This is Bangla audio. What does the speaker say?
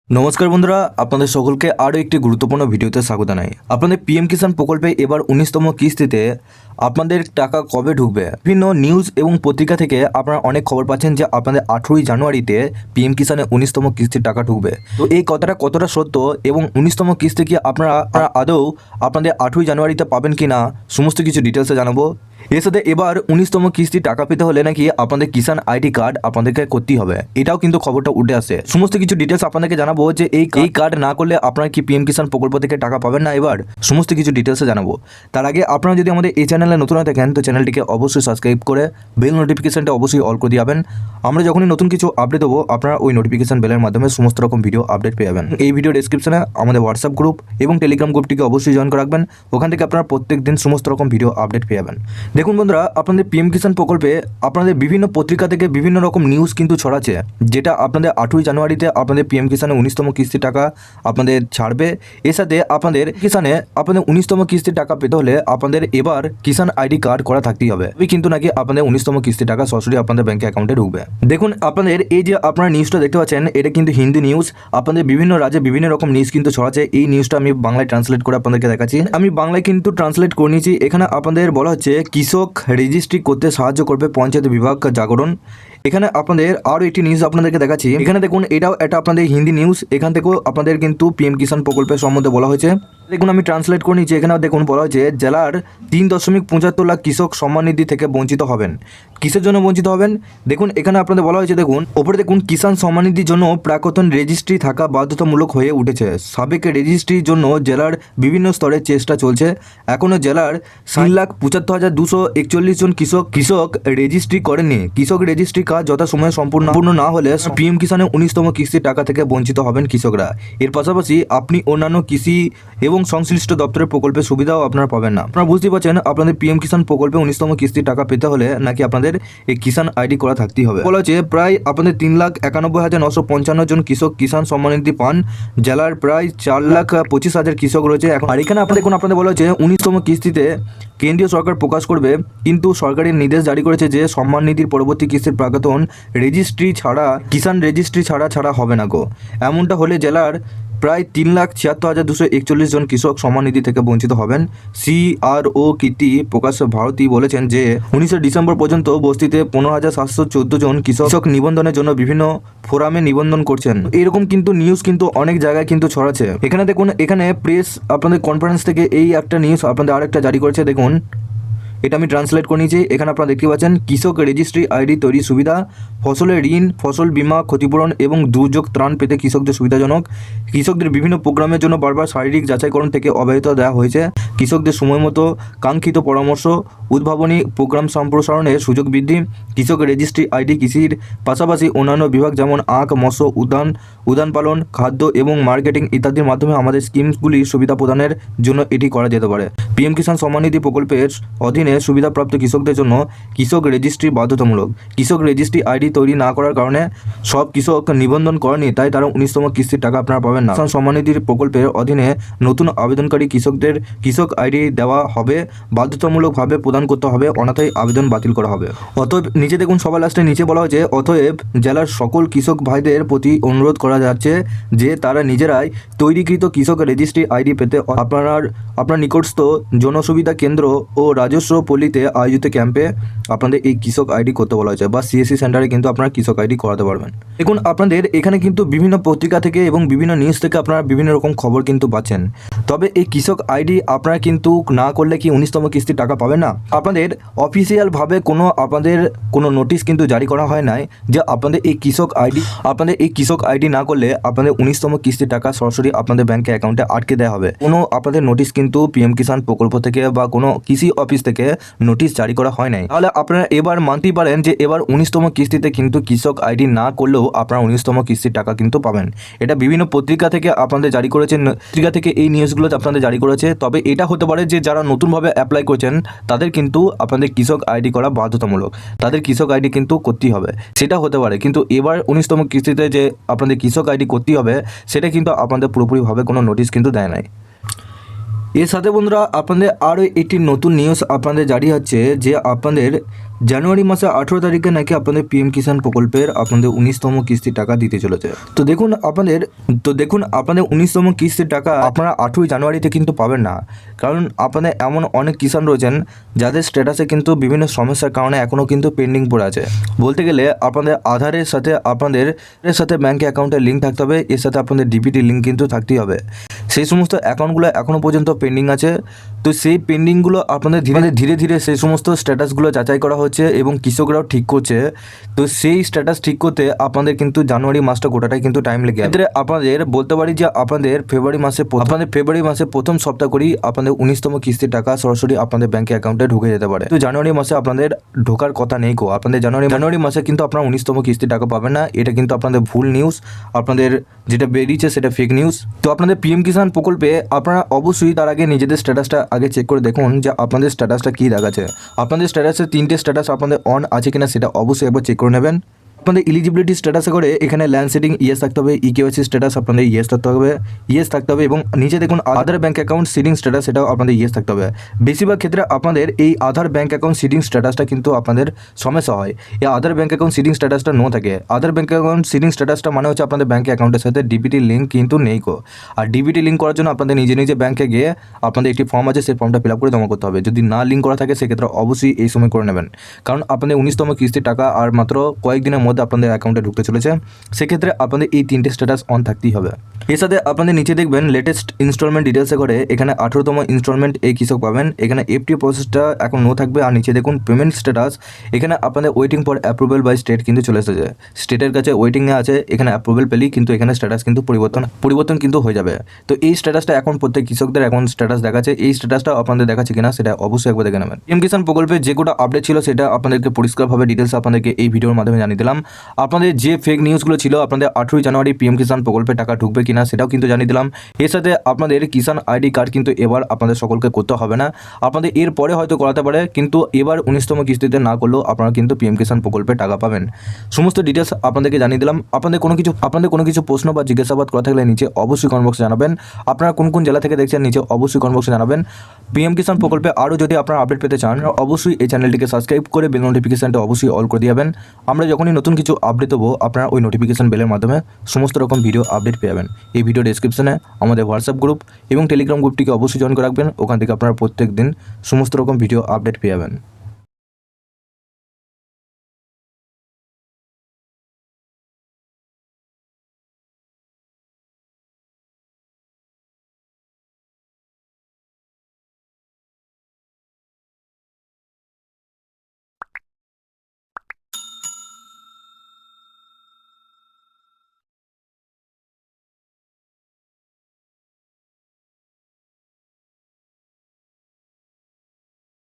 নমস্কার বন্ধুরা, আপনাদের সকলকে আরও একটি গুরুত্বপূর্ণ ভিডিওতে স্বাগত জানাই। আপনাদের পিএম কিষাণ প্রকল্পে এবার 19তম কিস্তিতে আপনাদের টাকা কবে ঢুকবে, বিভিন্ন নিউজ এবং পত্রিকা থেকে আপনারা অনেক খবর পাচ্ছেন যে আপনাদের 18ই জানুয়ারিতে পিএম কিষাণে 19তম কিস্তির টাকা ঢুকবে। তো এই কথাটা কতটা সত্য এবং 19তম কিস্তি কি আপনারা আদৌ আপনাদের 18ই জানুয়ারিতে পাবেন কি না, সমস্ত কিছু ডিটেলসে জানাবো। এর সাথে এবার 19তম কিস্তির টাকা পেতে হলে নাকি আপনাদের কিষাণ আইডি কার্ড আপনাদেরকে করতেই হবে, এটাও কিন্তু খবরটা উঠে আসে। সমস্ত কিছু ডিটেলস আপনাদেরকে জানাবো যে এই কার্ড না করলে আপনারা কি পিএম কিষাণ প্রকল্প থেকে টাকা পাবেন না। এবার সমস্ত কিছু ডিটেলসে জানাবো। তার আগে আপনারা যদি আমাদের এই চ্যানেলে নতুন হয়ে থাকেন তো চ্যানেলটিকে অবশ্যই সাবস্ক্রাইব করে বেল নোটিফিকেশনটা অবশ্যই অল করে দিবেন। আমরা যখনই নতুন কিছু আপডেট দেবো আপনারা ওই নোটিফিকেশন বেলের মাধ্যমে সমস্ত রকম ভিডিও আপডেট পেয়ে যাবেন। এই ভিডিও ডেসক্রিপশনে আমাদের হোয়াটসঅ্যাপ গ্রুপ এবং টেলিগ্রাম গ্রুপটিকে অবশ্যই জয়েন করে রাখবেন, ওখান থেকে আপনারা প্রত্যেক দিন সমস্ত রকম ভিডিও আপডেট পেয়ে যাবেন। দেখুন বন্ধুরা, আপনাদের পিএম কিষাণ প্রকল্পে আপনাদের বিভিন্ন পত্রিকা থেকে বিভিন্ন রকম নিউজ কিন্তু ছড়াচ্ছে, যেটা আপনাদের 18ই জানুয়ারিতে আপনাদের পিএম কিষাণে 19তম কিস্তির টাকা আপনাদের ছাড়বে। এর সাথে আপনাদের কিষাণে আপনাদের 19তম কিস্তির টাকা পেতে হলে আপনাদের এবার কিষাণ আইডি কার্ড করা থাকতেই হবে, কিন্তু নাকি আপনাদের 19তম কিস্তির টাকা সরাসরি আপনাদের ব্যাংক অ্যাকাউন্টে ঢুকবে। দেখুন আপনাদের এই যে আপনারা নিউজটা দেখতে পাচ্ছেন, এটা কিন্তু হিন্দি নিউজ। আপনাদের বিভিন্ন রাজ্যে বিভিন্ন রকম নিউজ কিন্তু ছড়াচ্ছে। এই নিউজটা আমি বাংলায় ট্রান্সলেট করে আপনাদেরকে দেখাচ্ছি। আমি বাংলায় কিন্তু ট্রান্সলেট করে নিয়েছি। এখানে আপনাদের বলা হচ্ছে কৃষক রেজিস্ট্রি করতে সাহায্য করবে পঞ্চায়েত বিভাগ জাগরণ। এখানে আপনাদের আরও একটি নিউজ আপনাদেরকে দেখাচ্ছি। এখানে দেখুন, এটাও এটা আপনাদের হিন্দি নিউজ। এখান থেকেও আপনাদের কিন্তু পিএম কিষাণ প্রকল্পের সম্বন্ধে বলা হয়েছে। দেখুন আমি ট্রান্সলেট করে নিচ্ছি। এখানে দেখুন বলা হয়েছে জেলার 3.75 লাখ কৃষক সম্মান নিধি থেকে বঞ্চিত হবেন। কিসের জন্য বঞ্চিত হবেন দেখুন, এখানে আপনাদের বলা হয়েছে, দেখুন ওপরে দেখুন, কিষাণ সম্মান নিধির জন্য প্রাক্তন রেজিস্ট্রি থাকা বাধ্যতামূলক হয়ে উঠেছে। সাবেক রেজিস্ট্রির জন্য জেলার বিভিন্ন স্তরে চেষ্টা চলছে। এখনও জেলার 3,75,241 জন কৃষক রেজিস্ট্রি করেননি। কৃষক রেজিস্ট্রি কাজ যথাসময়ে সম্পূর্ণ না হলে পিএম কিষাণে 19তম কিস্তির টাকা থেকে বঞ্চিত হবেন কৃষকরা। এর পাশাপাশি আপনি অন্যান্য কৃষি এবং সংশ্লিষ্ট দপ্তরের প্রকল্পের সুবিধাও আপনারা পাবেন না। আপনারা বুঝতে পারছেন, আপনাদের পিএম কিষাণ প্রকল্পে 19তম কিস্তির টাকা পেতে হলে নাকি আপনাদের এই কিষাণ আইডি করা থাকতেই হবে। বলা হচ্ছে প্রায় আপনাদের 3,91,955 জন কৃষক কিষাণ সম্মান নিধি পান। জেলার প্রায় 4,25,000 কৃষক রয়েছে এখন। আর এখানে আপনাদের বলা হচ্ছে 19তম কিস্তিতে কেন্দ্রীয় সরকার প্রকাশ করবে, কিন্তু সরকারের নির্দেশ জারি করেছে যে সম্মান নিধির পরবর্তী কিস্তির প্রাক্তন রেজিস্ট্রি ছাড়া কিষাণ রেজিস্ট্রি ছাড়া হবে না গো। এমনটা হলে জেলার প্রায় 3,76,241 জন কৃষক সম্মান নিধি থেকে বঞ্চিত হবেন। সিআরও কীর্তি প্রকাশ ভারতী বলেছেন যে 19 ডিসেম্বর পর্যন্ত বস্তিতে 15,714 জন কৃষক নিবন্ধনের জন্য বিভিন্ন ফোরামে নিবন্ধন করছেন। এরকম কিন্তু নিউজ কিন্তু অনেক জায়গায় কিন্তু ছড়াচ্ছে। এখানে দেখুন, এখানে প্রেস আপনাদের কনফারেন্স থেকে এই একটা নিউজ আপনাদের আরেকটা জারি করেছে। দেখুন এটা আমি ট্রান্সলেট করে নিয়েছি। এখানে আপনারা দেখতে পাচ্ছেন কৃষক রেজিস্ট্রি আইডি তৈরি সুবিধা, ফসলের ঋণ, ফসল বীমা, ক্ষতিপূরণ এবং দুর্যোগ ত্রাণ পেতে কৃষকদের সুবিধাজনক। কৃষকদের বিভিন্ন প্রোগ্রামের জন্য বারবার শারীরিক যাচাইকরণ থেকে অব্যাহতি দেওয়া হয়েছে। কৃষকদের সময় মতো কাঙ্ক্ষিত পরামর্শ, উদ্ভাবনী প্রোগ্রাম সম্প্রসারণের সুযোগ বৃদ্ধি। কৃষক রেজিস্ট্রি আইডি কৃষির পাশাপাশি অন্যান্য বিভাগ যেমন আখ, মৎস্য উদ্যান পালন, খাদ্য এবং মার্কেটিং ইত্যাদির মাধ্যমে আমাদের স্কিমগুলির সুবিধা প্রদানের জন্য এটি করা যেতে পারে। পিএম কিষাণ সম্মান নিধি প্রকল্পের অধীনে সুবিধাপ্রাপ্ত কৃষকদের জন্য কৃষক রেজিস্ট্রি বাধ্যতামূলক। কৃষক রেজিস্ট্রি আইডি তৈরি না করার কারণে সব কৃষক নিবন্ধন করেনি, তাই তারা 19তম কিস্তির টাকা আপনারা পাবেন না। সম্মান নিধির প্রকল্পের অধীনে নতুন আবেদনকারী কৃষকদের কৃষক আইডি দেওয়া হবে, বাধ্যতামূলকভাবে প্রদান করতে হবে, অন্যথায় আবেদন বাতিল করা হবে। অতএব নিচে দেখুন, সবার লাস্টে নিচে বলা হয়েছে, অতএব জেলার সকল কৃষক ভাইদের প্রতি অনুরোধ করা যাচ্ছে যে তারা নিজেরাই তৈরিকৃত কৃষক রেজিস্ট্রি আইডি পেতে আপনার নিকটস্থ জনসুবিধা কেন্দ্র ও রাজস্ব পল্লীতে আয়োজিত ক্যাম্পে আপনাদের এই কৃষক আইডি করতে বলা হয়েছে, বা সিএসসি সেন্টারে কিন্তু আপনারা কৃষক আইডি করাতে পারবেন। দেখুন আপনাদের এখানে কিন্তু বিভিন্ন পত্রিকা থেকে এবং বিভিন্ন নিউজ থেকে আপনারা বিভিন্ন রকম খবর কিন্তু পাচ্ছেন। তবে এই কৃষক আইডি আপনারা কিন্তু না করলে কি 19তম কিস্তির টাকা পাবেন না। আপনাদের অফিসিয়ালভাবে আপনাদের কোনো নোটিশ কিন্তু জারি করা হয় নাই যে আপনাদের এই কৃষক আইডি না করলে আপনাদের 19তম কিস্তির টাকা সরাসরি আপনাদের ব্যাংকে অ্যাকাউন্টে আটকে দেওয়া হবে। কোনো আপনাদের নোটিশ কিন্তু পিএম কিষাণ প্রকল্প থেকে বা কোনো কৃষি অফিস থেকে নোটিশ জারি করা হয় নাই। তাহলে আপনারা এবার মানতেই পারেন যে এবার 19তম কিস্তিতে কিন্তু কৃষক আইডি না করলেও আপনারা 19তম কিস্তির টাকা কিন্তু পাবেন। এটা বিভিন্ন পত্রিকা থেকে আপনাদের জারি করেছেন, পত্রিকা থেকে এই নিউজগুলো আপনাদের জারি করেছে। তবে এটা হতে পারে যে যারা নতুনভাবে অ্যাপ্লাই করছেন তাদের কিন্তু আপনাদের কৃষক আইডি করা বাধ্যতামূলক, তাদের কৃষক আইডি কিন্তু করতেই হবে, সেটা হতে পারে। কিন্তু এবার 19তম কিস্তিতে যে আপনাদের কৃষক আইডি করতেই হবে সেটা কিন্তু আপনাদের পুরোপুরিভাবে কোনো নোটিশ কিন্তু দেয় নাই। এর সাথে বন্ধুরা আপনাদের আরও একটি নতুন নিউজ আপনাদের জারি হচ্ছে যে আপনাদের জানুয়ারি মাসে 18 তারিখে নাকি আপনাদের পিএম কিষাণ প্রকল্পের আপনাদের 19তম কিস্তির টাকা দিতে চলেছে। তো দেখুন আপনাদের 19তম কিস্তির টাকা আপনারা 8ই জানুয়ারিতে কিন্তু পাবেন না, কারণ আপনাদের এমন অনেক কিষাণ রয়েছেন যাদের স্ট্যাটাসে কিন্তু বিভিন্ন সমস্যার কারণে এখনও কিন্তু পেন্ডিং পড়ে আছে। বলতে গেলে আপনাদের আধারের সাথে আপনাদের ব্যাঙ্ক অ্যাকাউন্টের লিঙ্ক থাকতে হবে, এর সাথে আপনাদের ডিবিটি লিঙ্ক কিন্তু থাকতেই হবে। সেই সমস্ত অ্যাকাউন্টগুলো এখনও পর্যন্ত পেন্ডিং আছে। তো সেই পেন্ডিংগুলো আপনাদের ধীরে ধীরে সেই সমস্ত স্ট্যাটাসগুলো যাচাই করা হচ্ছে এবং কৃষকরাও ঠিক করছে। তো সেই স্ট্যাটাস ঠিক করতে আপনাদের কিন্তু জানুয়ারি মাসটা গোটাটাই কিন্তু টাইম লেগে যাবে। আপনাদের বলতে পারি যে আপনাদের ফেব্রুয়ারি মাসে প্রথম সপ্তাহ করেই আপনাদের 19তম কিস্তির টাকা সরাসরি আপনাদের ব্যাঙ্ক অ্যাকাউন্টে ঢুকে যেতে পারে। তো জানুয়ারি মাসে আপনাদের ঢোকার কথা নেই গো, আপনাদের জানুয়ারি মাসে কিন্তু আপনারা 19তম কিস্তির টাকা পাবেন না। এটা কিন্তু আপনাদের ভুল নিউজ, আপনাদের যেটা বেরিয়েছে সেটা ফেক নিউজ। তো আপনাদের পিএম কিষাণ প্রকল্পে আপনারা অবশ্যই তার আগে নিজেদের স্ট্যাটাসটা আগে চেক করে দেখুন যে আপনাদের স্ট্যাটাসটা কী দেখাচ্ছে। আপনাদের স্ট্যাটাসে 3টে স্ট্যাটাস আপনাদের অন আছে কিনা সেটা অবশ্যই একবার চেক করে নেবেন। আপনাদের এলিজিবিলিটি স্ট্যাটাসে করে এখানে ল্যান্ড সেটিং ইয়েস থাকতে হবে, ইকেওয়াইসি স্ট্যাটাস আপনাদের ইয়েস থাকতে হবে এবং নিচে দেখুন আধার ব্যাঙ্ক অ্যাকাউন্ট সিডিং স্ট্যাটাস, সেটাও আপনাদের ইয়েস থাকতে হবে। বেশিরভাগ ক্ষেত্রে আপনাদের এই আধার ব্যাঙ্ক অ্যাকাউন্ট সিডিং স্ট্যাটাসটা কিন্তু আপনাদের সমস্যা হয়। এই আধার ব্যাঙ্ক অ্যাকাউন্ট সিডিং স্ট্যাটাসটা নো থাকে। আধার ব্যাঙ্ক অ্যাকাউন্ট সিডিং স্ট্যাটাসটা মানে হচ্ছে আপনাদের ব্যাঙ্ক অ্যাকাউন্টের সাথে ডিবিটি লিঙ্ক কিন্তু নেই গো। আর ডিবিটি লিঙ্ক করার জন্য আপনাদের নিজে ব্যাঙ্কে গিয়ে আপনাদের একটি ফর্ম আছে, সেই ফর্মটা ফিল আপ করে জমা করতে হবে। যদি না লিঙ্ক করা থাকে সেক্ষেত্রে অবশ্যই এই সময় করে নেবেন, কারণ আপনাদের 19তম কিস্তির টাকা আর মাত্র কয়েকদিনের মধ্যে আপনাদের অ্যাকাউন্টে ঢুকতে চলেছে। সেক্ষেত্রে আপনাদের এই 3টে স্ট্যাটাস অন থাকতেই হবে। এর সাথে আপনাদের নিচে দেখবেন লেটেস্ট ইনস্টলমেন্ট ডিটেলসে করে এখানে 18তম ইনস্টলমেন্ট এই কৃষক পাবেন। এখানে এফটি প্রসেসটা এখন নো থাকবে। আর নিচে দেখুন পেমেন্ট স্ট্যাটাস, এখানে আপনাদের waiting for approval by state কিন্তু চলে এসেছে। স্টেটের কাছে ওয়েটিংয়ে আছে, এখানে অ্যাপ্রুভেল পেলেই কিন্তু এখানে স্ট্যাটাস কিন্তু পরিবর্তন কিন্তু হয়ে যাবে। তো এই স্ট্যাটাসটা এখন প্রত্যেক কৃষকদের এখন স্ট্যাটাস দেখাচ্ছে। এই স্ট্যাটাসটা আপনাদের দেখাচ্ছে কিনা সেটা অবশ্যই একবার দেখে নেবেন। পিএম কিষাণ প্রকল্পে যে কোটা আপডেট ছিল সেটা আপনাদেরকে পরিষ্কারভাবে ডিটেলস আপনাদেরকে এই ভিডিওর মাধ্যমে জানিয়ে দিলাম। আপনাদের যে ফেক নিউজগুলো ছিল আপনাদের 18ই জানুয়ারি পিএম কিষাণ প্রকল্পে টাকা ঢুকবে কিনা সেটাও কিন্তু জানিয়ে দিলাম। এর সাথে আপনাদের কিষাণ আইডি কার্ড কিন্তু এবার আপনাদের সকলকে করতে হবে না, আপনাদের এর পরে হয়তো করাতে পারে, কিন্তু এবার 19তম কিস্তিতে না করলেও আপনারা কিন্তু পিএম কিষাণ প্রকল্পে টাকা পাবেন। সমস্ত ডিটেলস আপনাদেরকে জানিয়ে দিলাম। আপনাদের কোনো কিছু প্রশ্ন বা জিজ্ঞাসাবাদ করা থাকলে নিচে অবশ্যই কমেন্ট বক্সে জানাবেন। আপনারা কোন জেলা থেকে দেখছেন নিচে অবশ্যই কমেন্ট বক্সে জানাবেন। পিএম কিষাণ প্রকল্পে আরও যদি আপনারা আপডেট পেতে চান অবশ্যই এই চ্যানেলটিকে সাবস্ক্রাইব করে বেল নোটিফিকেশনটা অবশ্যই অল করে দিবেন। আমরা যখনই নতুন কিছু আপডেট দেবো আপনারা ওই নোটিফিকেশন বেলের মাধ্যমে সমস্ত রকম ভিডিও আপডেট পেয়ে যাবেন। এই ভিডিও ডেসক্রিপশনে আমাদের হোয়াটসঅ্যাপ গ্রুপ এবং টেলিগ্রাম গ্রুপটিকে অবশ্যই জয়েন করে রাখবেন। ওখান থেকে আপনারা প্রত্যেক দিন সমস্ত রকম ভিডিও আপডেট পেয়ে যাবেন।